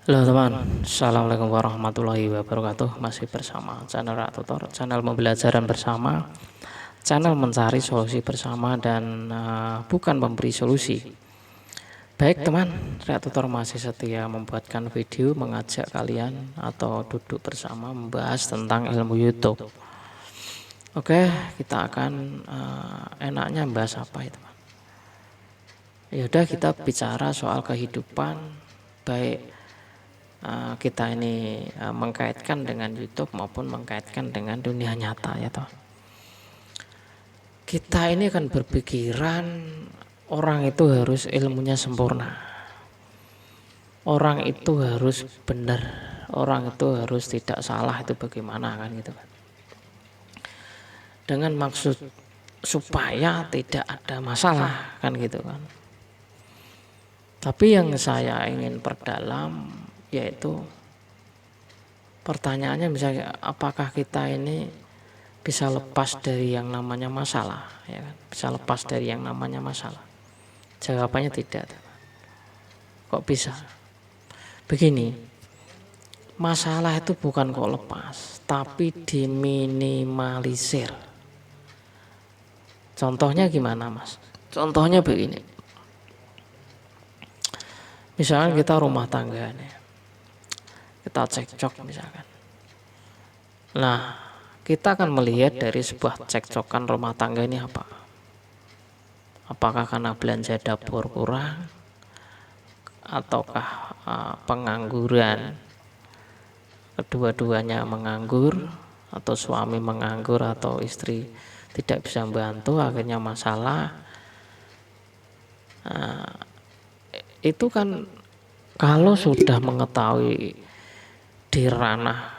Halo teman, Assalamualaikum warahmatullahi wabarakatuh. Masih bersama channel Rak Tutor, channel pembelajaran bersama, channel mencari solusi bersama dan bukan memberi solusi. Baik teman, Rak Tutor masih setia membuatkan video mengajak kalian atau duduk bersama membahas tentang ilmu YouTube. Oke, kita akan enaknya membahas apa ya teman? Ya udah, kita bicara soal kehidupan, baik kita ini mengkaitkan dengan YouTube maupun mengkaitkan dengan dunia nyata ya toh. Kita ini akan berpikiran orang itu harus ilmunya sempurna, orang itu harus benar, orang itu harus tidak salah, itu bagaimana kan gitu kan, dengan maksud supaya tidak ada masalah kan gitu kan. Tapi yang saya ingin perdalam yaitu pertanyaannya, misalnya apakah kita ini bisa lepas dari yang namanya masalah, ya kan? Bisa lepas dari yang namanya masalah? Jawabannya tidak. Kok bisa? Begini, masalah itu bukan kok lepas, tapi diminimalisir. Contohnya gimana mas? Contohnya begini, misalnya kita rumah tangga nih, kita cekcok misalkan. Nah, kita akan melihat dari sebuah cekcokan rumah tangga ini apa? Apakah karena belanja dapur kurang, ataukah pengangguran, kedua-duanya menganggur, atau suami menganggur atau istri tidak bisa membantu, akhirnya masalah. Itu kan kalau sudah mengetahui di ranah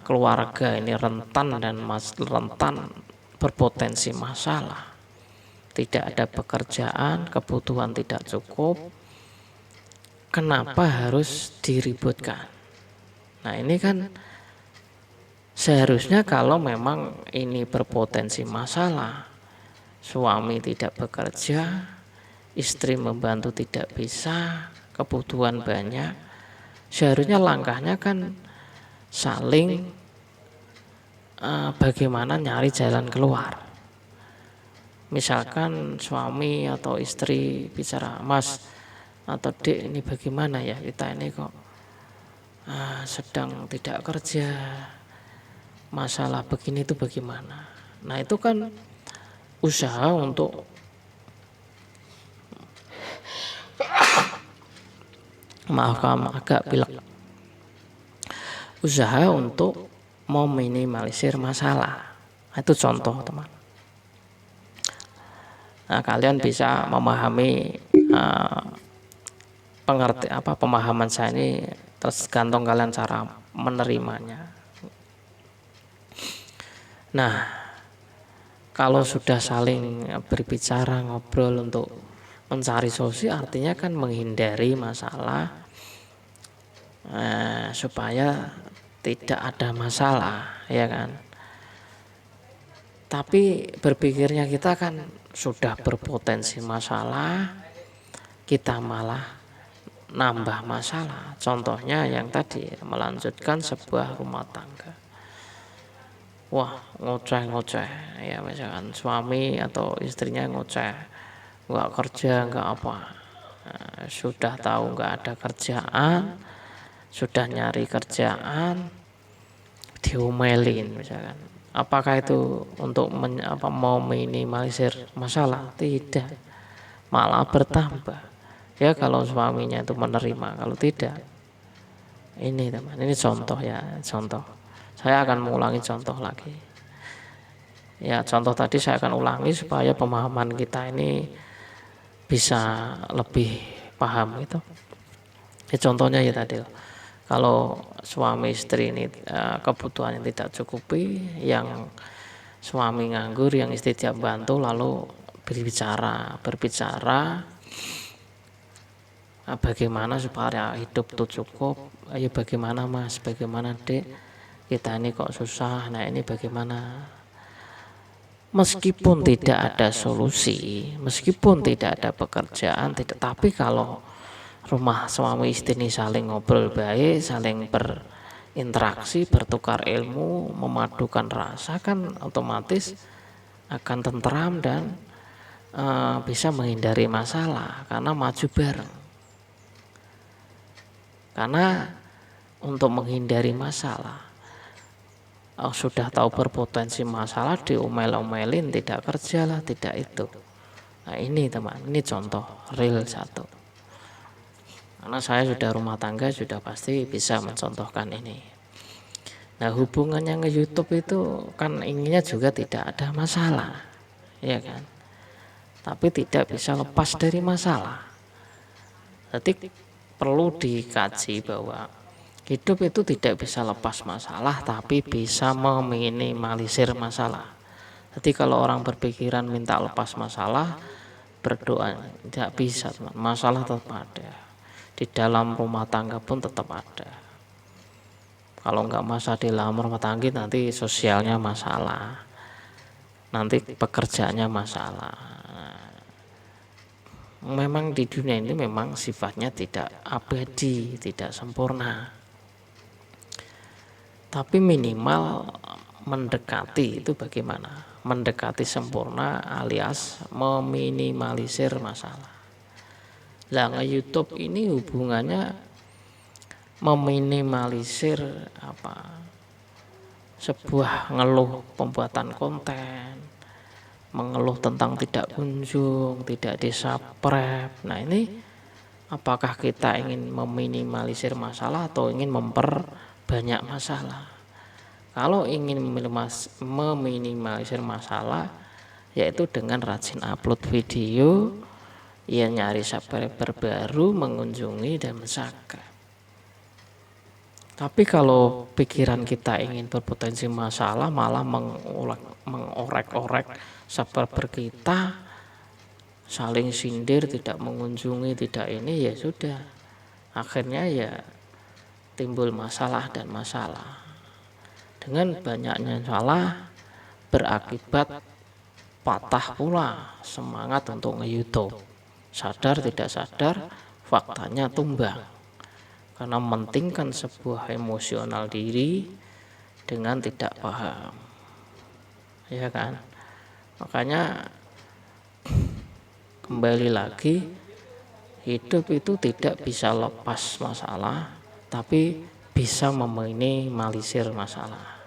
keluarga ini rentan dan rentan berpotensi masalah, tidak ada pekerjaan, kebutuhan tidak cukup, kenapa harus diributkan? Nah ini kan seharusnya kalau memang ini berpotensi masalah, suami tidak bekerja, istri membantu tidak bisa, kebutuhan banyak, seharusnya langkahnya kan saling bagaimana nyari jalan keluar. Misalkan suami atau istri bicara, mas atau dek, ini bagaimana ya, kita ini kok sedang tidak kerja, masalah begini itu bagaimana. Nah itu kan usaha untuk agak pilek, usaha untuk meminimalisir masalah. Itu contoh teman. Nah kalian bisa memahami pemahaman saya ini tergantung kalian cara menerimanya. Nah kalau sudah saling berbicara, ngobrol untuk mencari solusi, artinya kan menghindari masalah, supaya tidak ada masalah, ya kan. Tapi berpikirnya kita kan sudah berpotensi masalah, kita malah nambah masalah. Contohnya yang tadi, melanjutkan sebuah rumah tangga. Wah, ngoceh-ngoceh ya, misalkan suami atau istrinya ngoceh, nggak kerja, nggak apa, sudah tahu nggak ada kerjaan, sudah nyari kerjaan, diomelin misalkan. Apakah itu untuk mau minimalisir masalah? Tidak, malah bertambah. Ya kalau suaminya itu menerima, kalau tidak, ini teman, ini contoh ya, contoh. Saya akan mengulangi contoh lagi. Ya contoh tadi saya akan ulangi supaya pemahaman kita ini bisa lebih paham gitu. Ya, contohnya ya tadi, kalau suami istri ini kebutuhan yang tidak cukupi, yang suami nganggur, yang istri tiap bantu, lalu berbicara bagaimana supaya hidup itu cukup. Ayo bagaimana mas, bagaimana dek, kita ini kok susah. Nah ini bagaimana? Meskipun tidak ada solusi, meskipun tidak ada pekerjaan, tidak, tapi kalau rumah suami istri ini saling ngobrol baik, saling berinteraksi, bertukar ilmu, memadukan rasa, kan otomatis akan tentram dan bisa menghindari masalah karena maju bareng. Karena untuk menghindari masalah, sudah tahu berpotensi masalah, diomel-omelin, tidak kerja lah, tidak itu. Nah ini teman, ini contoh real satu. Karena saya sudah rumah tangga, sudah pasti bisa mencontohkan ini. Nah hubungannya nge-YouTube itu kan inginnya juga tidak ada masalah, ya kan? Tapi tidak bisa lepas dari masalah. Jadi perlu dikaji bahwa hidup itu tidak bisa lepas masalah, tapi bisa meminimalisir masalah. Jadi kalau orang berpikiran minta lepas masalah, berdoa, tidak bisa teman. Masalah tetap ada. Di dalam rumah tangga pun tetap ada. Kalau nggak masalah di dalam rumah tangga, nanti sosialnya masalah, nanti pekerjaannya masalah. Memang di dunia ini memang sifatnya tidak abadi, tidak sempurna. Tapi minimal mendekati itu bagaimana? Mendekati sempurna alias meminimalisir masalah. Lah nge-YouTube ini hubungannya meminimalisir sebuah ngeluh pembuatan konten, mengeluh tentang tidak kunjung, tidak disubscribe. Nah ini apakah kita ingin meminimalisir masalah atau ingin memperbanyak masalah? Kalau ingin meminimalisir masalah, yaitu dengan rajin upload video, ya nyari subscriber baru, mengunjungi dan subscribe. Tapi kalau pikiran kita ingin berpotensi masalah, malah mengorek-orek subscriber kita, saling sindir, tidak mengunjungi, tidak ini, ya sudah, akhirnya ya timbul masalah dan masalah. Dengan banyaknya masalah berakibat patah pula semangat untuk nge-YouTube. Sadar tidak sadar faktanya tumbang karena mementingkan sebuah emosional diri dengan tidak paham, ya kan? Makanya kembali lagi, hidup itu tidak bisa lepas masalah, tapi bisa meminimalisir masalah.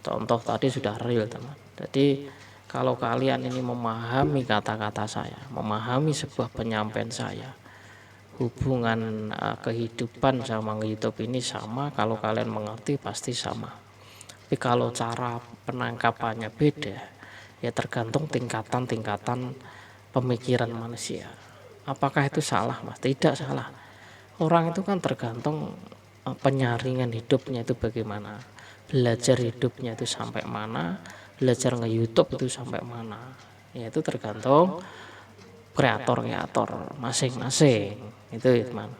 Contoh tadi sudah real teman. Jadi kalau kalian ini memahami kata-kata saya, memahami sebuah penyampaian saya, hubungan kehidupan sama YouTube ini sama, kalau kalian mengerti pasti sama. Tapi kalau cara penangkapannya beda, ya tergantung tingkatan pemikiran manusia. Apakah itu salah, Mas? Tidak salah. Orang itu kan tergantung penyaringan hidupnya itu bagaimana, belajar hidupnya itu sampai mana, belajar nge-YouTube itu sampai mana. Ya itu tergantung kreator masing-masing. Itu ya teman.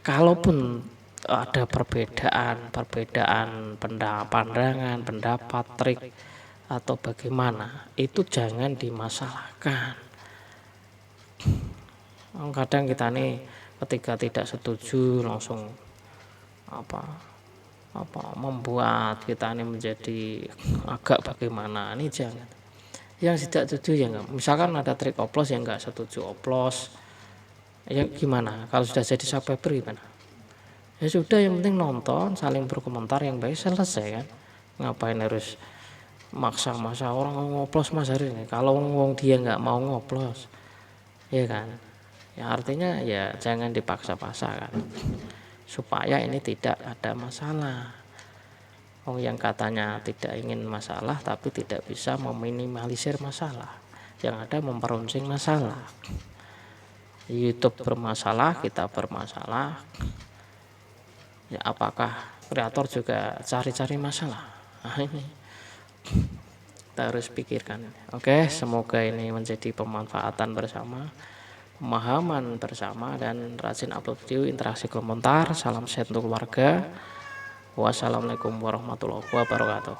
Kalaupun ada perbedaan pandangan, pendapat, trik atau bagaimana, itu jangan dimasalahkan. Kadang kita nih ketika tidak setuju langsung membuat kita ini menjadi agak bagaimana, ini jangan. Yang tidak setuju ya enggak, misalkan ada trik oplos yang enggak setuju oplos, ya gimana? Kalau sudah jadi subscriber gimana? Ya sudah, yang penting nonton, saling berkomentar yang baik, selesai kan. Ngapain harus maksa orang ngoplos Mas hari ini, kalau dia nggak mau ngoplos, ya kan? Ya artinya ya jangan dipaksa-paksa kan, supaya ini tidak ada masalah. Yang katanya tidak ingin masalah tapi tidak bisa meminimalisir masalah, yang ada memperuncing masalah. YouTube bermasalah, kita bermasalah, ya apakah kreator juga cari-cari masalah? Nah ini kita harus pikirkan. Oke, semoga ini menjadi pemanfaatan bersama, pemahaman bersama, dan rajin upload video, interaksi komentar. Salam sehat untuk keluarga. Wassalamualaikum warahmatullahi wabarakatuh.